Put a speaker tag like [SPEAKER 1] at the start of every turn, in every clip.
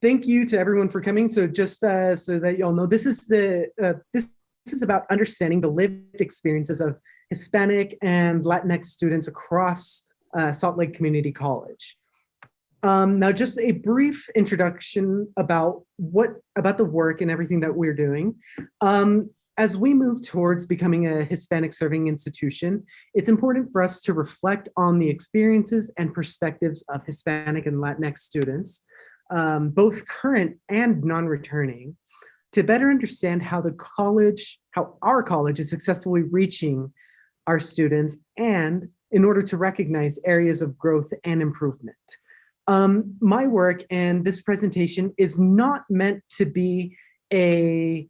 [SPEAKER 1] Thank you to everyone for coming. So just so that y'all know, this is about understanding the lived experiences of Hispanic and Latinx students across Salt Lake Community College. Now, just a brief introduction about the work and everything that we're doing. As we move towards becoming a Hispanic serving institution, it's important for us to reflect on the experiences and perspectives of Hispanic and Latinx students, both current and non-returning, to better understand how our college is successfully reaching our students, and in order to recognize areas of growth and improvement. My work and this presentation is not meant to be a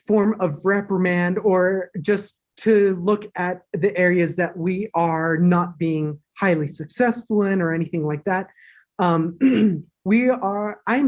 [SPEAKER 1] form of reprimand or just to look at the areas that we are not being highly successful in or anything like that. I'm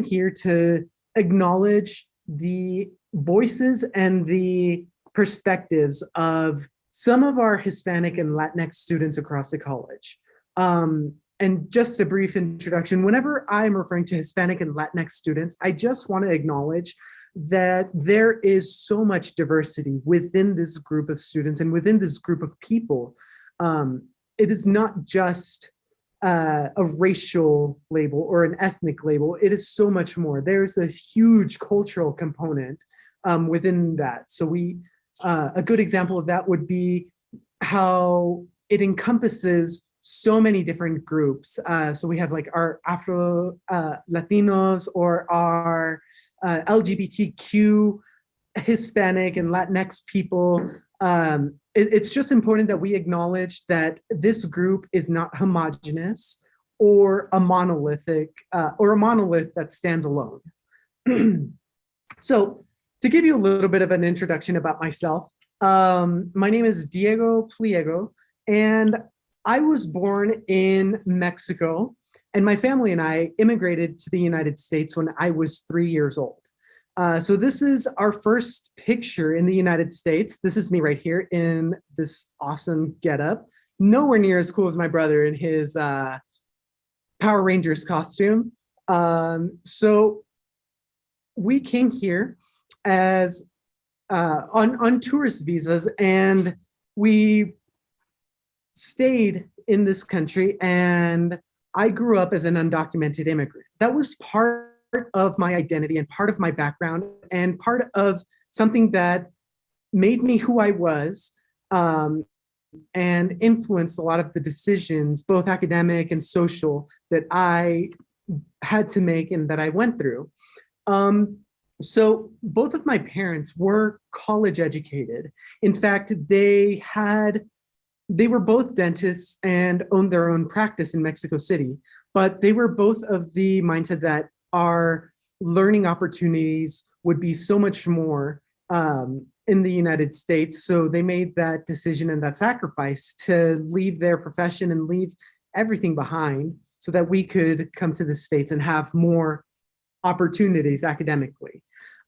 [SPEAKER 1] here to acknowledge the voices and the perspectives of some of our Hispanic and Latinx students across the college. And just a brief introduction, whenever I'm referring to Hispanic and Latinx students, I just want to acknowledge that there is so much diversity within this group of students and within this group of people. It is not just a racial label or an ethnic label. It is so much more. There's a huge cultural component within that. So a good example of that would be how it encompasses so many different groups. So we have like our Afro Latinos or our LGBTQ Hispanic and Latinx people. It's just important that we acknowledge that this group is not homogenous or a monolith that stands alone. So to give you a little bit of an introduction about myself, my name is Diego Pliego, and I was born in Mexico, and my family and I immigrated to the United States when I was 3 years old. So this is our first picture in the United States. This is me right here in this awesome getup. Nowhere near as cool as my brother in his Power Rangers costume. So we came here as on tourist visas, and we stayed in this country, and I grew up as an undocumented immigrant. That was part of my identity and part of my background and part of something that made me who I was, and influenced a lot of the decisions, both academic and social, that I had to make and that I went through. So both of my parents were college educated. In fact, they were both dentists and owned their own practice in Mexico City, but they were both of the mindset that our learning opportunities would be so much more in the United States. So they made that decision and that sacrifice to leave their profession and leave everything behind so that we could come to the States and have more opportunities academically.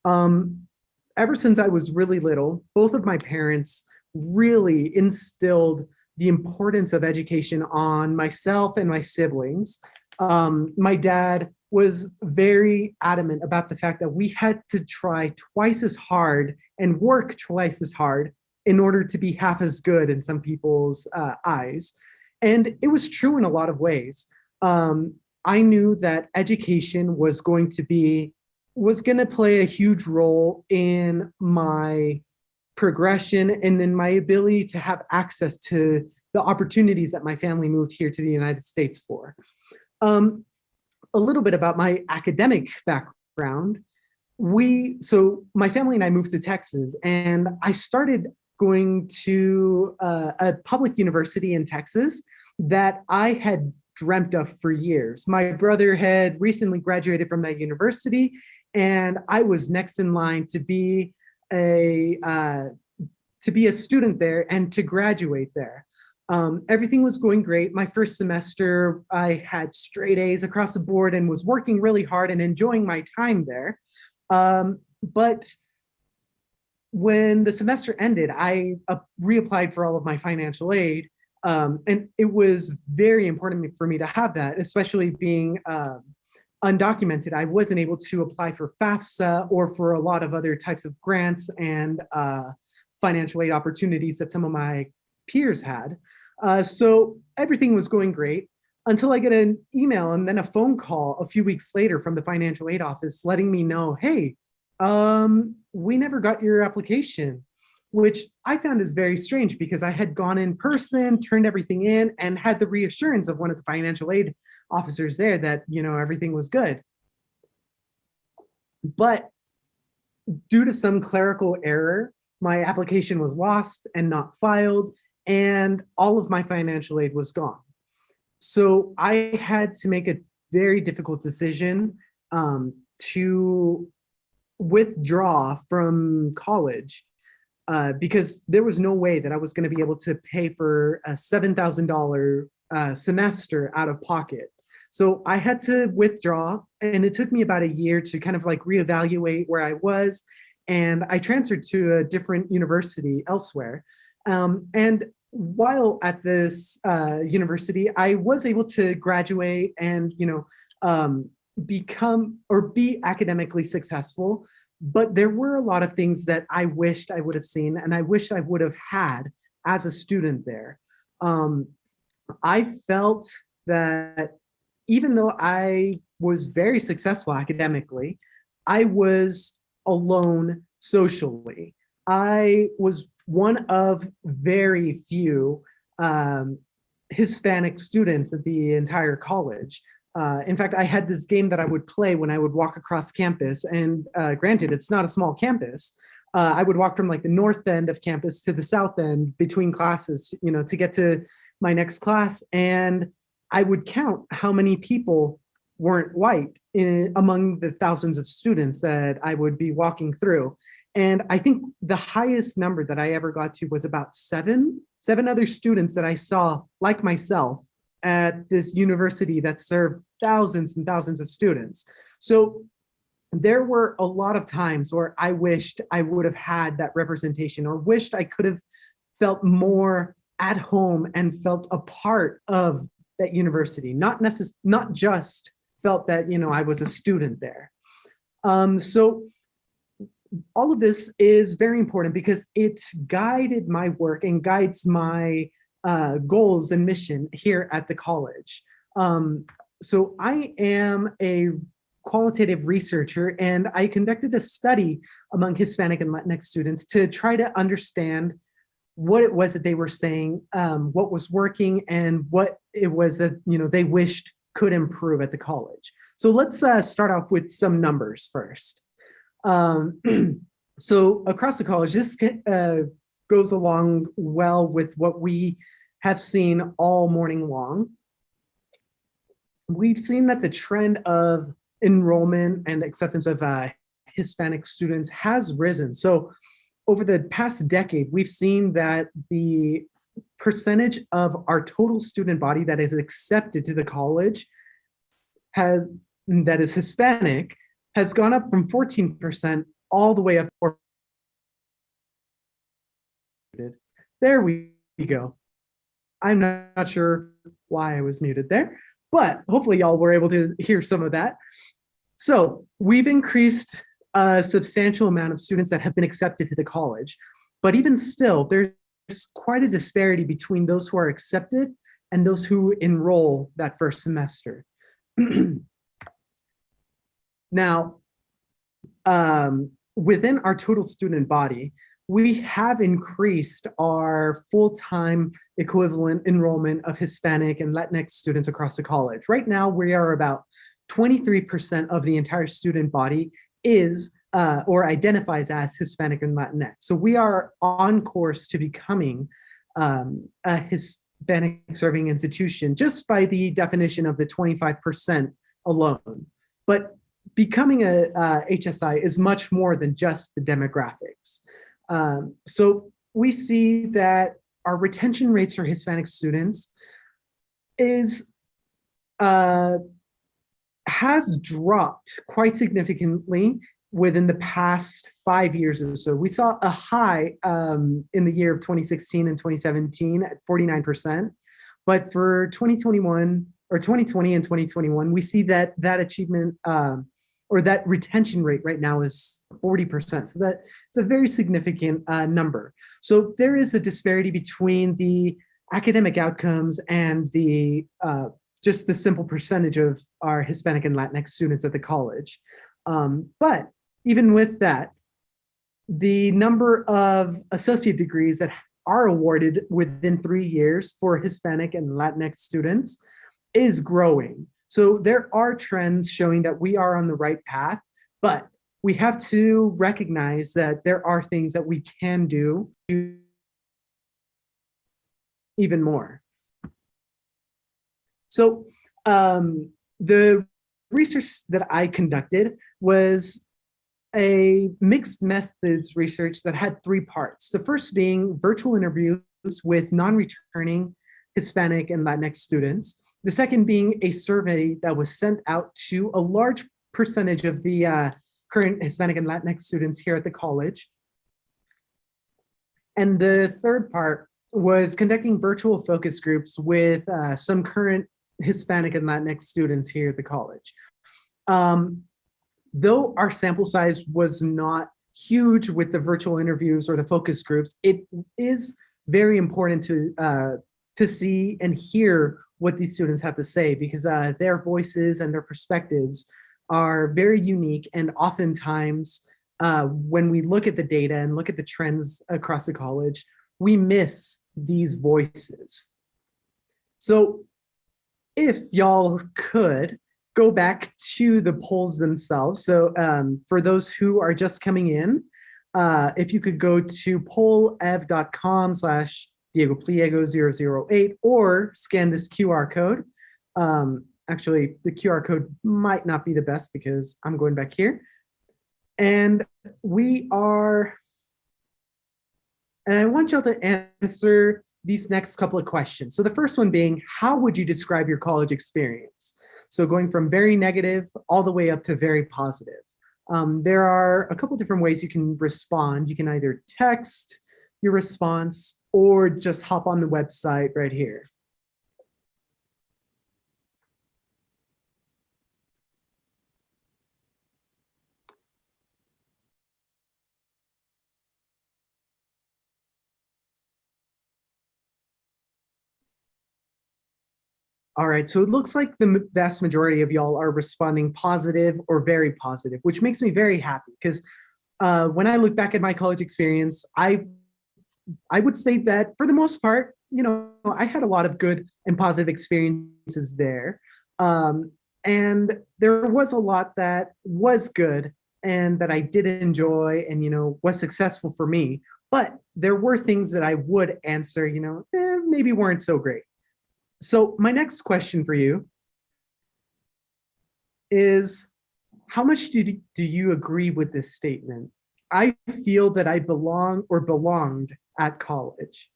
[SPEAKER 1] Ever since I was really little, both of my parents really instilled the importance of education on myself and my siblings. My dad was very adamant about the fact that we had to try twice as hard and work twice as hard in order to be half as good in some people's eyes. And it was true in a lot of ways. I knew that education was going to play a huge role in my progression and in my ability to have access to the opportunities that my family moved here to the United States for. A little bit about my academic background. So my family and I moved to Texas, and I started going to a public university in Texas that I had dreamt of for years. My brother had recently graduated from that university, and I was next in line to be a student there and to graduate there. Everything was going great. My first semester, I had straight A's across the board and was working really hard and enjoying my time there. But when the semester ended, I reapplied for all of my financial aid. And it was very important for me to have that, especially being undocumented, I wasn't able to apply for FAFSA or for a lot of other types of grants and financial aid opportunities that some of my peers had. So everything was going great until I get an email and then a phone call a few weeks later from the financial aid office letting me know, hey, we never got your application, which I found is very strange because I had gone in person, turned everything in, and had the reassurance of one of the financial aid officers there that, everything was good. But due to some clerical error, my application was lost and not filed, and all of my financial aid was gone. So I had to make a very difficult decision to withdraw from college because there was no way that I was going to be able to pay for a $7,000 semester out of pocket. So I had to withdraw, and it took me about a year to kind of like reevaluate where I was, and I transferred to a different university elsewhere. And while at this university, I was able to graduate and, become or be academically successful. But there were a lot of things that I wished I would have seen and I wish I would have had as a student there. I felt that even though I was very successful academically, I was alone socially. I was one of very few Hispanic students at the entire college. In fact, I had this game that I would play when I would walk across campus, and granted, it's not a small campus. I would walk from like the north end of campus to the south end between classes, to get to my next class, and I would count how many people weren't white among the thousands of students that I would be walking through. And I think the highest number that I ever got to was about seven other students that I saw like myself at this university that served thousands and thousands of students. So there were a lot of times where I wished I would have had that representation, or wished I could have felt more at home and felt a part of that university, not just felt that, I was a student there. So all of this is very important because it guided my work and guides my goals and mission here at the college. So I am a qualitative researcher, and I conducted a study among Hispanic and Latinx students to try to understand what it was that they were saying, what was working, and what it was that they wished could improve at the college. So let's start off with some numbers first. So across the college, this goes along well with what we have seen all morning long. We've seen that the trend of enrollment and acceptance of Hispanic students has risen. So over the past decade, we've seen that the percentage of our total student body that is accepted to the college that is Hispanic has gone up from 14% all the way up. There we go. I'm not sure why I was muted there, but hopefully y'all were able to hear some of that. So we've increased a substantial amount of students that have been accepted to the college, but even still, there's quite a disparity between those who are accepted and those who enroll that first semester. Now, within our total student body, we have increased our full-time equivalent enrollment of Hispanic and Latinx students across the college. Right now, we are about 23% of the entire student body is or identifies as Hispanic and Latinx. So we are on course to becoming a Hispanic serving institution just by the definition of the 25% alone. But becoming a HSI is much more than just the demographics. So we see that our retention rates for Hispanic students has dropped quite significantly within the past 5 years or so. We saw a high in the year of 2016 and 2017 at 49%, but for 2021 or 2020 and 2021, we see that that achievement or that retention rate right now is 40%. So that it's a very significant number. So there is a disparity between the academic outcomes and the just the simple percentage of our Hispanic and Latinx students at the college. But even with that, the number of associate degrees that are awarded within 3 years for Hispanic and Latinx students is growing. So there are trends showing that we are on the right path, but we have to recognize that there are things that we can do even more. So the research that I conducted was a mixed methods research that had 3 parts. The first being virtual interviews with non-returning Hispanic and Latinx students. The second being a survey that was sent out to a large percentage of the current Hispanic and Latinx students here at the college. And the third part was conducting virtual focus groups with some current Hispanic and Latinx students here at the college. Though our sample size was not huge with the virtual interviews or the focus groups, it is very important to see and hear what these students have to say, because their voices and their perspectives are very unique. And oftentimes, when we look at the data and look at the trends across the college, we miss these voices. So if y'all could go back to the polls themselves. So for those who are just coming in, if you could go to pollev.com/DiegoPliego008 or scan this QR code. Actually, the QR code might not be the best because I'm going back here. And I want y'all to answer these next couple of questions. So the first one being, how would you describe your college experience? So going from very negative all the way up to very positive. There are a couple different ways you can respond. You can either text your response or just hop on the website right here. All right, so it looks like the vast majority of y'all are responding positive or very positive, which makes me very happy because when I look back at my college experience, I would say that for the most part, you know, I had a lot of good and positive experiences there. And there was a lot that was good and that I did enjoy and, you know, was successful for me. But there were things that I would answer, you know, maybe weren't so great. So my next question for you is, how much do you agree with this statement? I feel that I belong or belonged at college.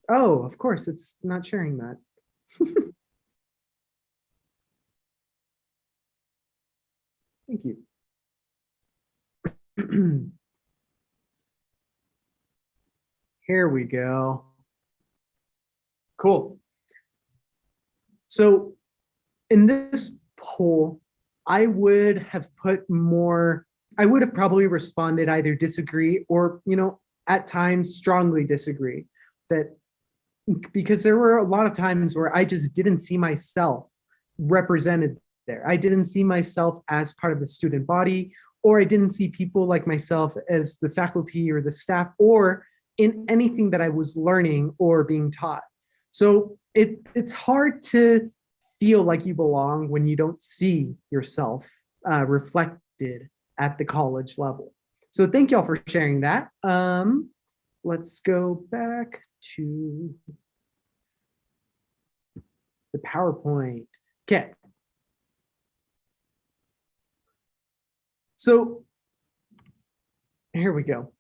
[SPEAKER 1] Oh, of course, it's not sharing that. Thank you. Here we go. Cool. So in this poll, I would have probably responded either disagree or, you know, at times strongly disagree. That because there were a lot of times where I just didn't see myself represented there. I didn't see myself as part of the student body, or I didn't see people like myself as the faculty or the staff, or in anything that I was learning or being taught. So it's hard to feel like you belong when you don't see yourself reflected at the college level. So thank y'all for sharing that. Let's go back to the PowerPoint. Okay. So here we go.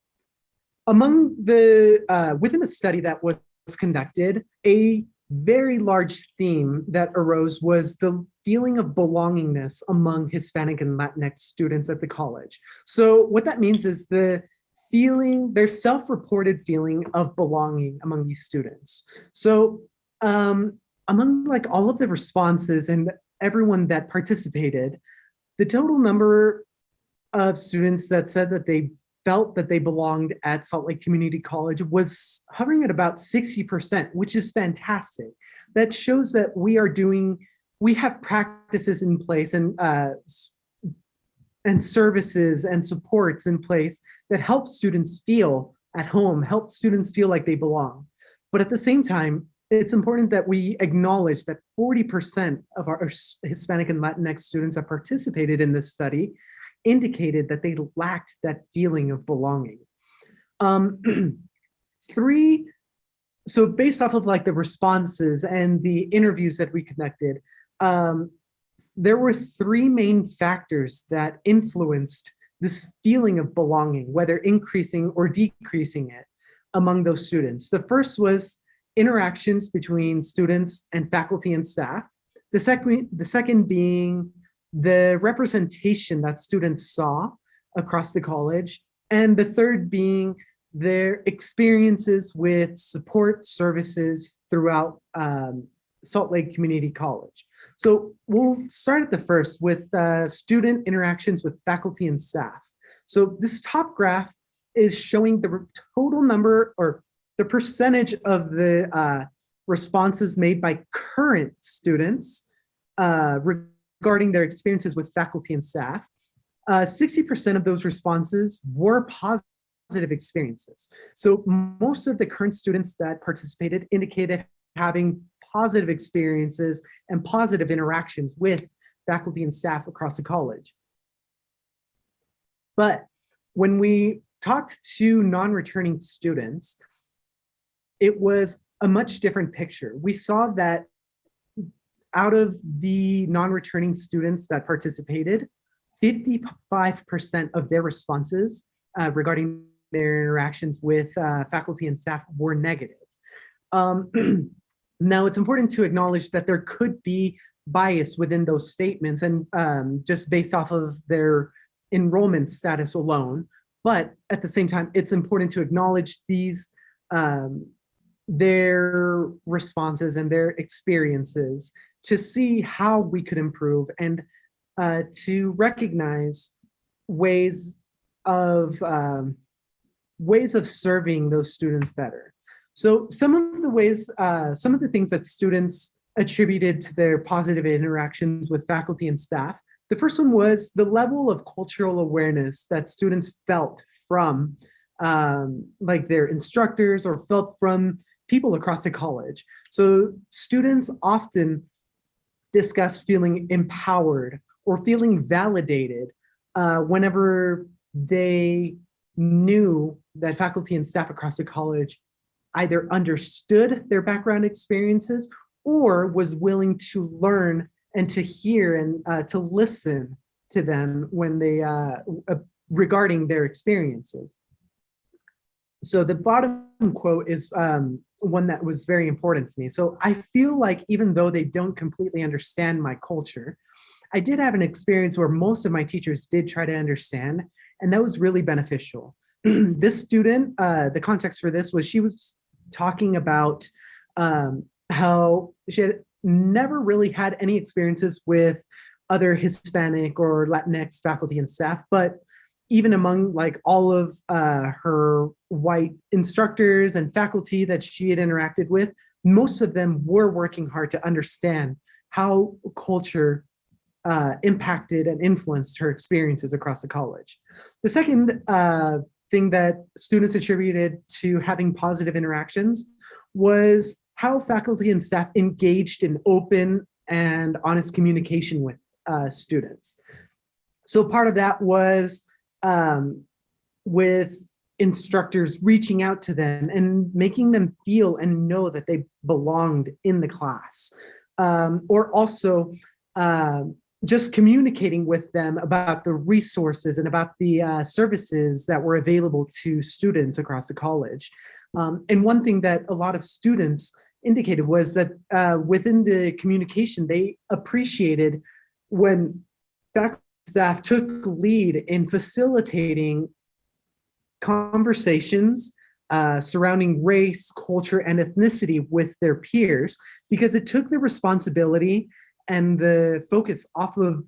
[SPEAKER 1] Among the, within the study that was conducted, a very large theme that arose was the feeling of belongingness among Hispanic and Latinx students at the college. So what that means is the feeling, their self-reported feeling of belonging among these students. So among like all of the responses and everyone that participated, the total number of students that said that they felt that they belonged at Salt Lake Community College was hovering at about 60%, which is fantastic. That shows that we have practices in place and services and supports in place that help students feel at home, help students feel like they belong. But at the same time, it's important that we acknowledge that 40% of our Hispanic and Latinx students that participated in this study indicated that they lacked that feeling of belonging. So based off of like the responses and the interviews that we conducted, there were three main factors that influenced this feeling of belonging, whether increasing or decreasing it among those students. The first was interactions between students and faculty and staff. The second being the representation that students saw across the college. And the third being their experiences with support services throughout Salt Lake Community College. So we'll start at the first with student interactions with faculty and staff. So this top graph is showing the total number or the percentage of the responses made by current students regarding their experiences with faculty and staff. 60% of those responses were positive experiences. So most of the current students that participated indicated having positive experiences and positive interactions with faculty and staff across the college. But when we talked to non-returning students, it was a much different picture. We saw that out of the non-returning students that participated, 55% of their responses regarding their interactions with faculty and staff were negative. Now, it's important to acknowledge that there could be bias within those statements and just based off of their enrollment status alone. But at the same time, it's important to acknowledge these their responses and their experiences to see how we could improve and to recognize ways of serving those students better. So some of the things that students attributed to their positive interactions with faculty and staff, the first one was the level of cultural awareness that students felt from like their instructors or felt from people across the college. So students often discussed feeling empowered or feeling validated whenever they knew that faculty and staff across the college either understood their background experiences or was willing to learn and to hear and to listen to them when they regarding their experiences. So the bottom quote is one that was very important to me. So I feel like even though they don't completely understand my culture, I did have an experience where most of my teachers did try to understand, and that was really beneficial. This student, the context for this was she was talking about how she had never really had any experiences with other Hispanic or Latinx faculty and staff, but even among like all of her white instructors and faculty that she had interacted with, most of them were working hard to understand how culture impacted and influenced her experiences across the college. The second thing that students attributed to having positive interactions was how faculty and staff engaged in open and honest communication with students. So part of that was with instructors reaching out to them and making them feel and know that they belonged in the class, or also just communicating with them about the resources and about the services that were available to students across the college. And one thing that a lot of students indicated was that within the communication, they appreciated when faculty staff took lead in facilitating conversations surrounding race, culture, and ethnicity with their peers, because it took the responsibility and the focus off of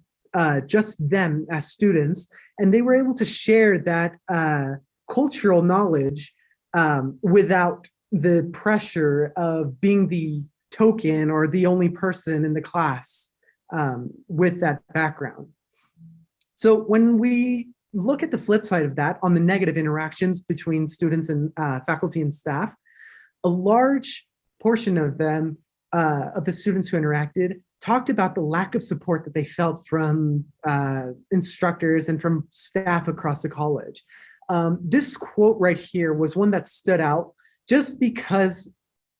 [SPEAKER 1] just them as students, and they were able to share that cultural knowledge without the pressure of being the token or the only person in the class with that background. So when we look at the flip side of that, on the negative interactions between students and faculty and staff, a large portion of them, of the students who interacted, talked about the lack of support that they felt from instructors and from staff across the college. This quote right here was one that stood out just because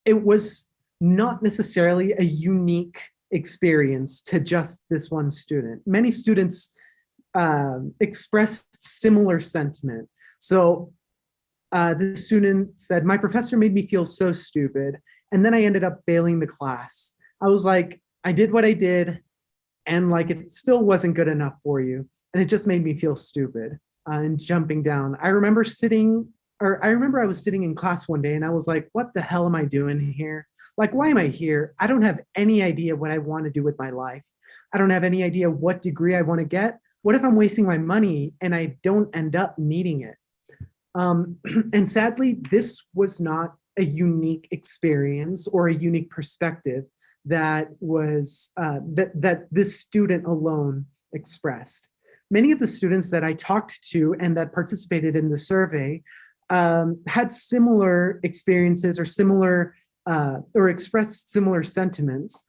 [SPEAKER 1] it was not necessarily a unique experience to just this one student. Many students expressed similar sentiment. So the student said, "My professor made me feel so stupid, and then I ended up failing the class. I was like, I did what I did, and like it still wasn't good enough for you, and it just made me feel stupid." And jumping down, I remember I was sitting in class one day, and I was like, "What the hell am I doing here? Like, why am I here? I don't have any idea what I want to do with my life. I don't have any idea what degree I want to get. What if I'm wasting my money and I don't end up needing it?" And sadly, this was not a unique experience or a unique perspective that was that this student alone expressed. Many of the students that I talked to and that participated in the survey had similar experiences or similar or expressed similar sentiments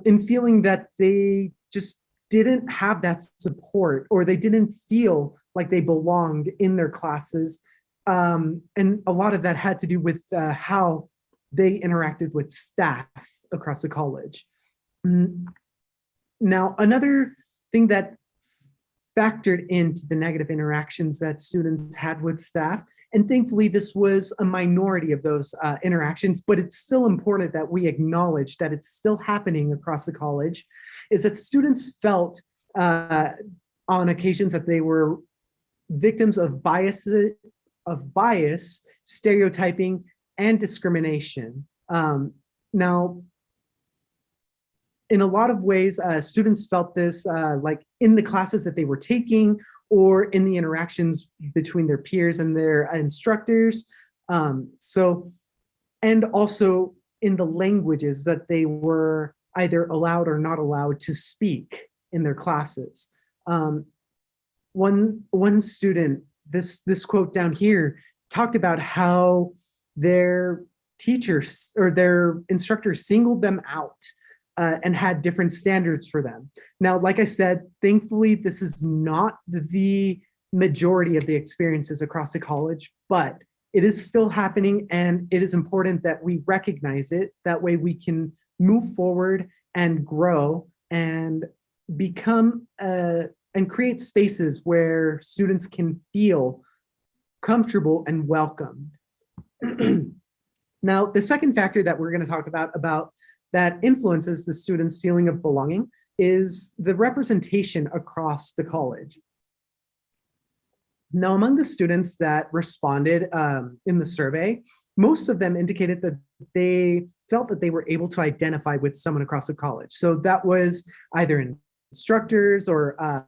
[SPEAKER 1] in feeling that they just didn't have that support, or they didn't feel like they belonged in their classes. And a lot of that had to do with how they interacted with staff across the college. Now, another thing that factored into the negative interactions that students had with staff, and thankfully this was a minority of those interactions, but it's still important that we acknowledge that it's still happening across the college, is that students felt on occasions that they were victims of bias, stereotyping, and discrimination. Now, in a lot of ways, students felt this like in the classes that they were taking, or in the interactions between their peers and their instructors. And also in the languages that they were either allowed or not allowed to speak in their classes. One student, this quote down here, talked about how their teachers or their instructors singled them out and had different standards for them. Now, like I said, thankfully, this is not the majority of the experiences across the college, but it is still happening, and it is important that we recognize it. That way we can move forward and grow and become and create spaces where students can feel comfortable and welcomed. Now, the second factor that we're going to talk about that influences the students' feeling of belonging is the representation across the college. Now, among the students that responded in the survey, most of them indicated that they felt that they were able to identify with someone across the college. So that was either instructors or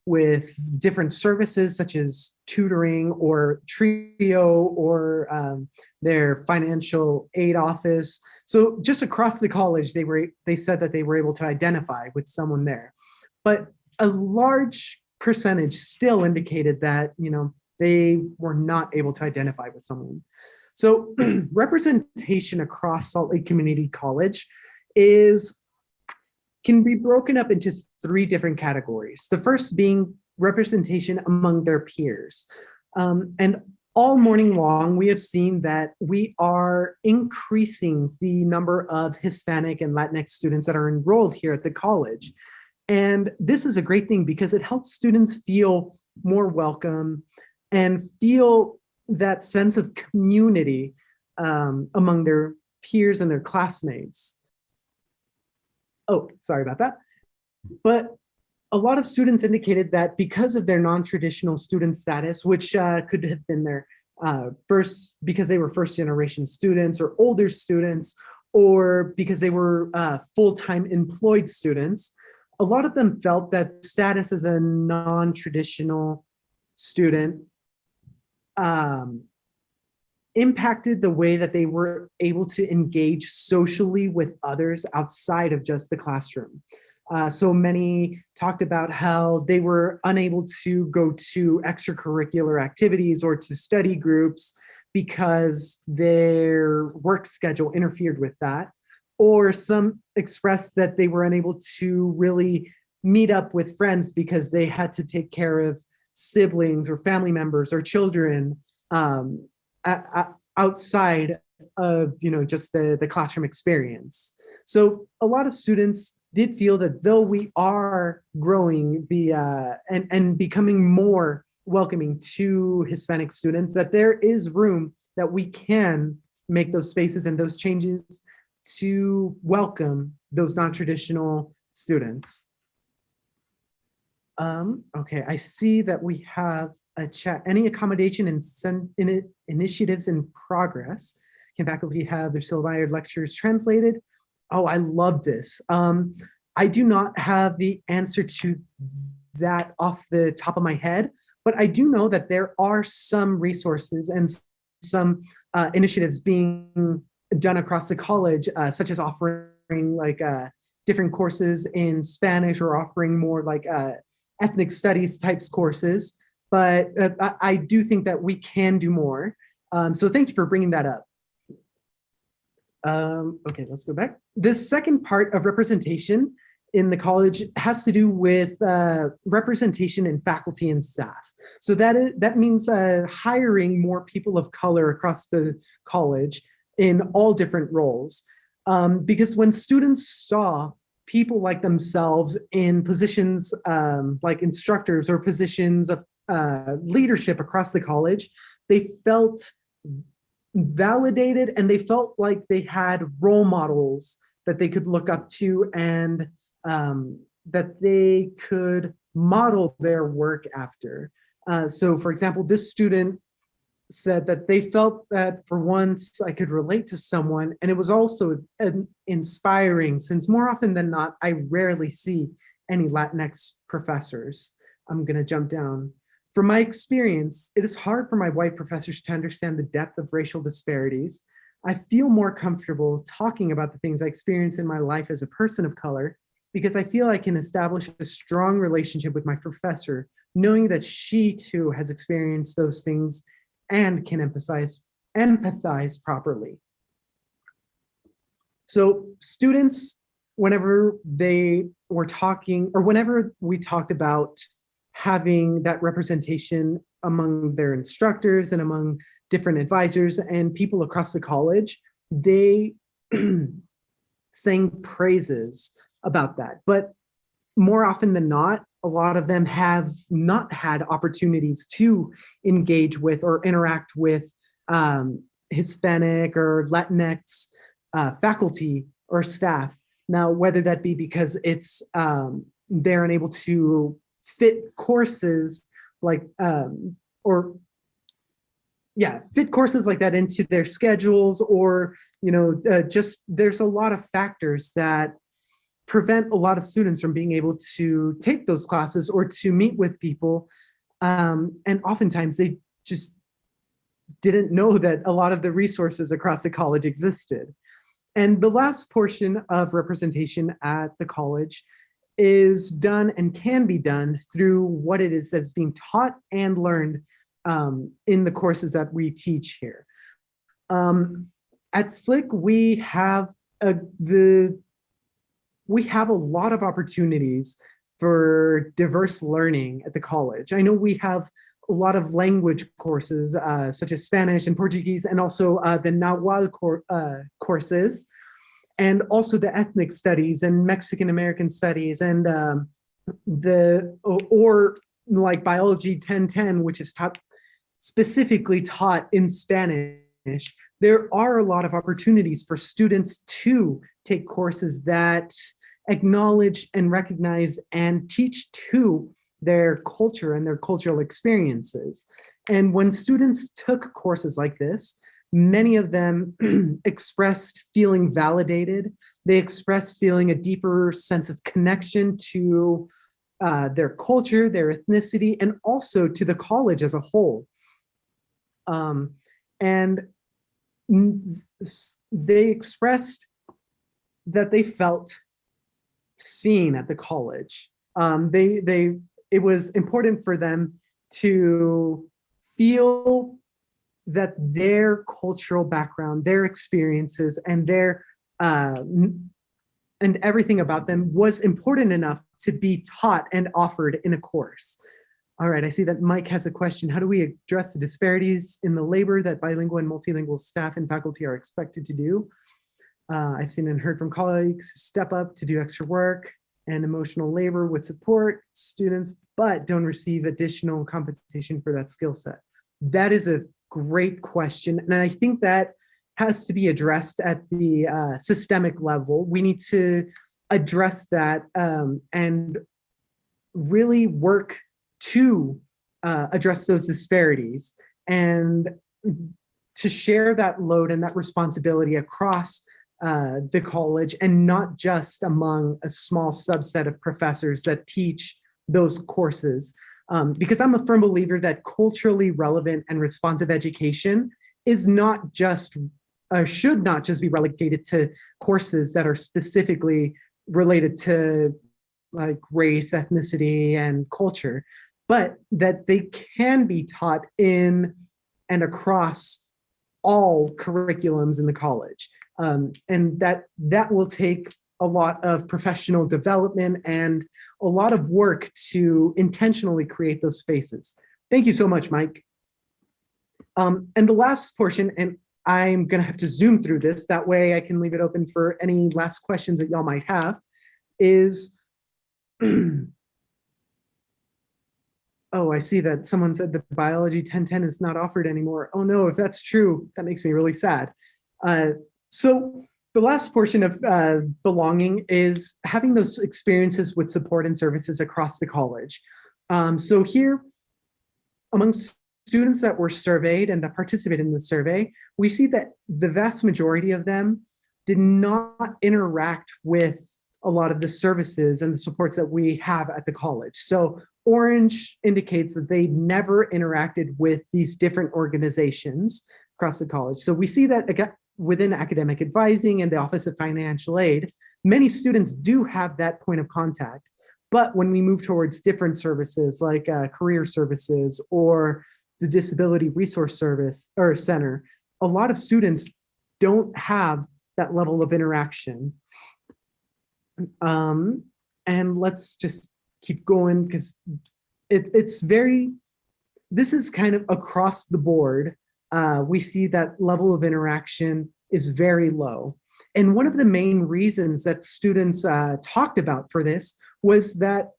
[SPEAKER 1] with different services such as tutoring or Trio or their financial aid office. So just across the college, they said that they were able to identify with someone there. But a large percentage still indicated that, you know, they were not able to identify with someone. So representation across Salt Lake Community College can be broken up into three different categories. The first being representation among their peers. And all morning long, we have seen that we are increasing the number of Hispanic and Latinx students that are enrolled here at the college. And this is a great thing because it helps students feel more welcome and feel that sense of community among their peers and their classmates. Oh, sorry about that. But a lot of students indicated that because of their non-traditional student status, which could have been their first because they were first generation students or older students, or because they were full-time employed students. A lot of them felt that status as a non-traditional student impacted the way that they were able to engage socially with others outside of just the classroom. So many talked about how they were unable to go to extracurricular activities or to study groups because their work schedule interfered with that. Or some expressed that they were unable to really meet up with friends because they had to take care of siblings or family members or children outside of just the classroom experience. So a lot of students did feel that though we are growing and becoming more welcoming to Hispanic students, that there is room that we can make those spaces and those changes to welcome those non-traditional students. Okay, I see that we have a chat. Any accommodation and initiatives in progress? Can faculty have their syllabi or lectures translated? Oh, I love this. I do not have the answer to that off the top of my head, but I do know that there are some resources and some initiatives being done across the college, such as offering like different courses in Spanish or offering more like ethnic studies types courses. But I do think that we can do more. So thank you for bringing that up. Okay, let's go back. The second part of representation in the college has to do with representation in faculty and staff. So that means hiring more people of color across the college in all different roles. Because when students saw people like themselves in positions like instructors or positions of leadership across the college, they felt validated and they felt like they had role models that they could look up to and that they could model their work after. So for example, this student said that they felt that for once I could relate to someone, and it was also inspiring since more often than not, I rarely see any Latinx professors. I'm gonna jump down. From my experience, it is hard for my white professors to understand the depth of racial disparities. I feel more comfortable talking about the things I experience in my life as a person of color because I feel I can establish a strong relationship with my professor, knowing that she too has experienced those things and can empathize properly. So students, whenever they were talking, or whenever we talked about having that representation among their instructors and among different advisors and people across the college, they sang praises about that. But more often than not, a lot of them have not had opportunities to engage with or interact with Hispanic or Latinx faculty or staff. Now, whether that be because it's they're unable to fit courses like fit courses like that into their schedules, or just there's a lot of factors that prevent a lot of students from being able to take those classes or to meet with people, and oftentimes they just didn't know that a lot of the resources across the college existed. And the last portion of representation at the college is done and can be done through what it is that's being taught and learned in the courses that we teach here. At SLC, we have a lot of opportunities for diverse learning at the college. I know we have a lot of language courses, such as Spanish and Portuguese, and also the Nahuatl courses, and also the ethnic studies and Mexican American studies, and like biology 1010, which is specifically taught in Spanish. There are a lot of opportunities for students to take courses that acknowledge and recognize and teach to their culture and their cultural experiences. And when students took courses like this, many of them expressed feeling validated. They expressed feeling a deeper sense of connection to their culture, their ethnicity, and also to the college as a whole. And they expressed that they felt seen at the college. It was important for them to feel that their cultural background, their experiences, and their and everything about them was important enough to be taught and offered in a course. All right, I see that Mike has a question. How do we address the disparities in the labor that bilingual and multilingual staff and faculty are expected to do? I've seen and heard from colleagues who step up to do extra work and emotional labor would support students, but don't receive additional compensation for that skill set. That is a great question. And I think that has to be addressed at the systemic level. We need to address that and really work to address those disparities and to share that load and that responsibility across the college and not just among a small subset of professors that teach those courses. Because I'm a firm believer that culturally relevant and responsive education is not just, should not just be relegated to courses that are specifically related to like race, ethnicity, and culture, but that they can be taught in and across all curriculums in the college. And that will take a lot of professional development and a lot of work to intentionally create those spaces. Thank you so much, Mike. And the last portion, and I'm gonna have to zoom through this, that way I can leave it open for any last questions that y'all might have, is, oh, I see that someone said the biology 1010 is not offered anymore. Oh no, if that's true, that makes me really sad. So the last portion of belonging is having those experiences with support and services across the college. So here, amongst students that were surveyed and that participated in the survey, we see that the vast majority of them did not interact with a lot of the services and the supports that we have at the college. So orange indicates that they never interacted with these different organizations across the college. So we see that within academic advising and the Office of Financial Aid, many students do have that point of contact. But when we move towards different services like career services or the Disability Resource Service or Center, a lot of students don't have that level of interaction. And let's just keep going because it's very, this is kind of across the board. We see that level of interaction is very low. And one of the main reasons that students talked about for this was that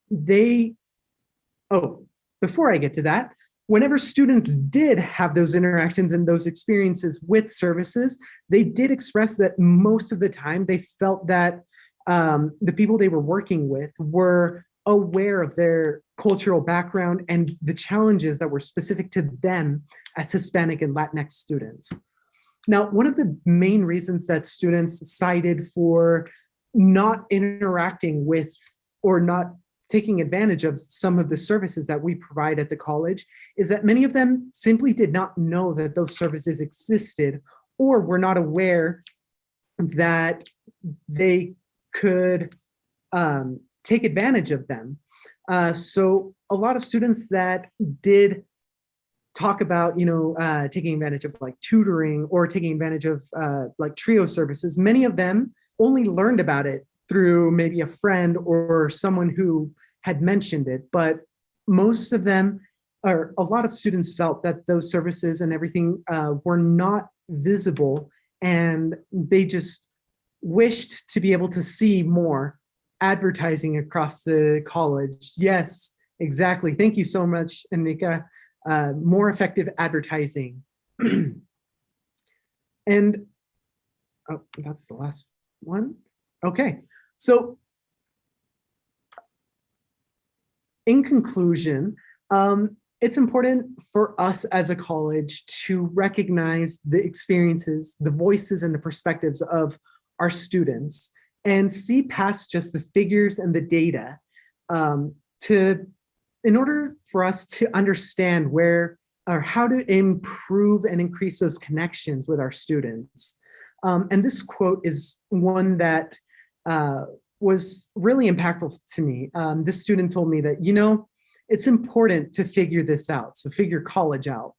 [SPEAKER 1] before I get to that, whenever students did have those interactions and those experiences with services, they did express that most of the time they felt that the people they were working with were aware of their cultural background and the challenges that were specific to them as Hispanic and Latinx students. Now, one of the main reasons that students cited for not interacting with or not taking advantage of some of the services that we provide at the college is that many of them simply did not know that those services existed or were not aware that they could take advantage of them. So a lot of students that did talk about, taking advantage of like tutoring or taking advantage of like trio services, many of them only learned about it through maybe a friend or someone who had mentioned it. But most of them, or a lot of students felt that those services and everything were not visible, and they just wished to be able to see more advertising across the college. Yes, exactly. Thank you so much, Anika. More effective advertising. And oh, that's the last one. Okay, so in conclusion, it's important for us as a college to recognize the experiences, the voices, and the perspectives of our students and see past just the figures and the data to in order for us to understand where or how to improve and increase those connections with our students. And this quote is one that was really impactful to me. This student told me that, it's important to figure this out. So figure college out.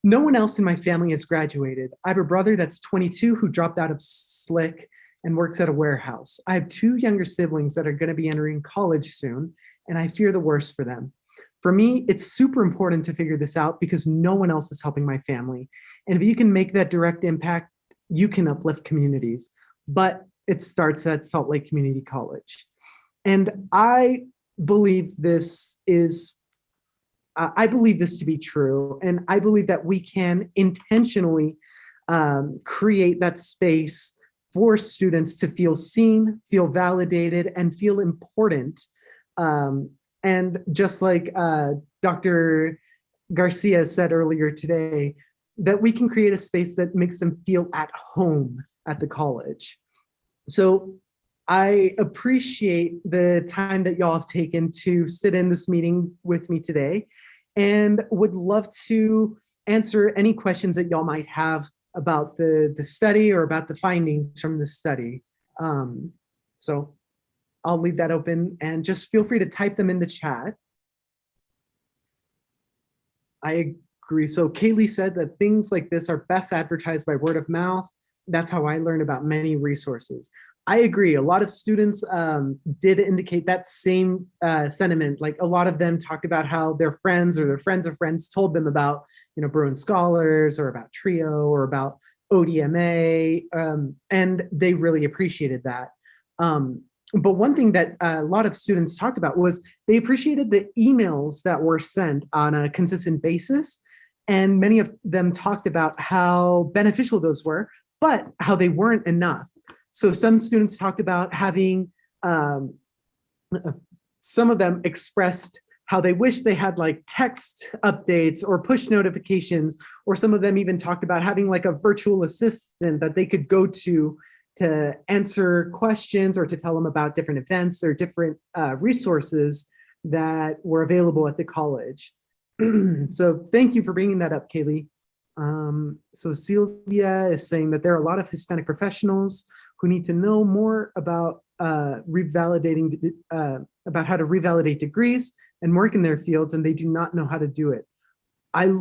[SPEAKER 1] No one else in my family has graduated. I have a brother that's 22 who dropped out of SLCC and works at a warehouse. I have two younger siblings that are going to be entering college soon, and I fear the worst for them. For me, it's super important to figure this out because no one else is helping my family. And if you can make that direct impact, you can uplift communities. But it starts at Salt Lake Community College. And I believe this to be true. And I believe that we can intentionally create that space for students to feel seen, feel validated, and feel important. And just like Dr. Garcia said earlier today, that we can create a space that makes them feel at home at the college. So I appreciate the time that y'all have taken to sit in this meeting with me today and would love to answer any questions that y'all might have about the study or about the findings from the study. So I'll leave that open and just feel free to type them in the chat. I agree. So Kaylee said that things like this are best advertised by word of mouth. That's how I learned about many resources. I agree. A lot of students did indicate that same sentiment. Like a lot of them talked about how their friends or their friends of friends told them about, Bruin Scholars or about TRIO or about ODMA, and they really appreciated that. But one thing that a lot of students talked about was they appreciated the emails that were sent on a consistent basis. And many of them talked about how beneficial those were, but how they weren't enough. So some students talked about having, some of them expressed how they wish they had like text updates or push notifications, or some of them even talked about having like a virtual assistant that they could go to answer questions or to tell them about different events or different resources that were available at the college. So thank you for bringing that up, Kaylee. So Sylvia is saying that there are a lot of Hispanic professionals who need to know more about revalidating, about how to revalidate degrees and work in their fields, and they do not know how to do it. I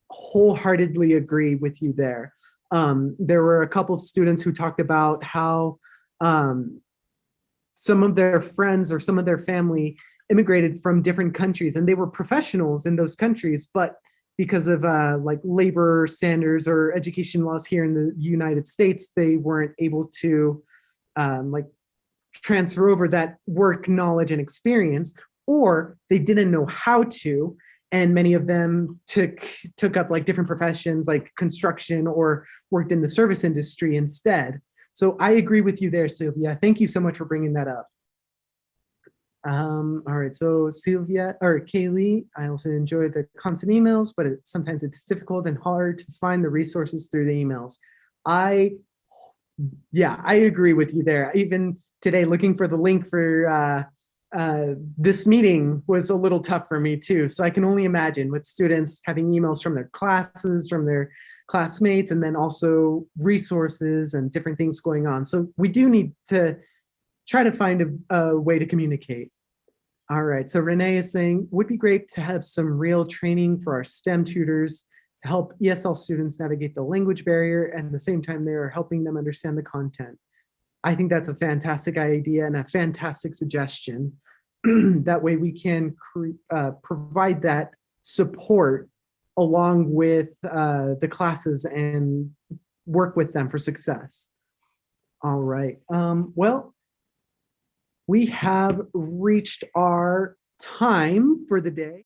[SPEAKER 1] wholeheartedly agree with you there. There were a couple of students who talked about how some of their friends or some of their family immigrated from different countries, and they were professionals in those countries, but because of like labor standards or education laws here in the United States, they weren't able to like transfer over that work knowledge and experience, or they didn't know how to. And many of them took up like different professions like construction or worked in the service industry instead. So I agree with you there, Sylvia. Thank you so much for bringing that up. All right, so Sylvia or Kaylee, I also enjoy the constant emails, but sometimes it's difficult and hard to find the resources through the emails. I agree with you there. Even today, looking for the link for this meeting was a little tough for me too. So I can only imagine with students having emails from their classes, from their classmates, and then also resources and different things going on. So we do need to try to find a way to communicate. All right, so Renee is saying, would be great to have some real training for our STEM tutors to help ESL students navigate the language barrier, and at the same time, they are helping them understand the content. I think that's a fantastic idea and a fantastic suggestion. That way we can provide that support along with the classes and work with them for success. All right, well, we have reached our time for the day.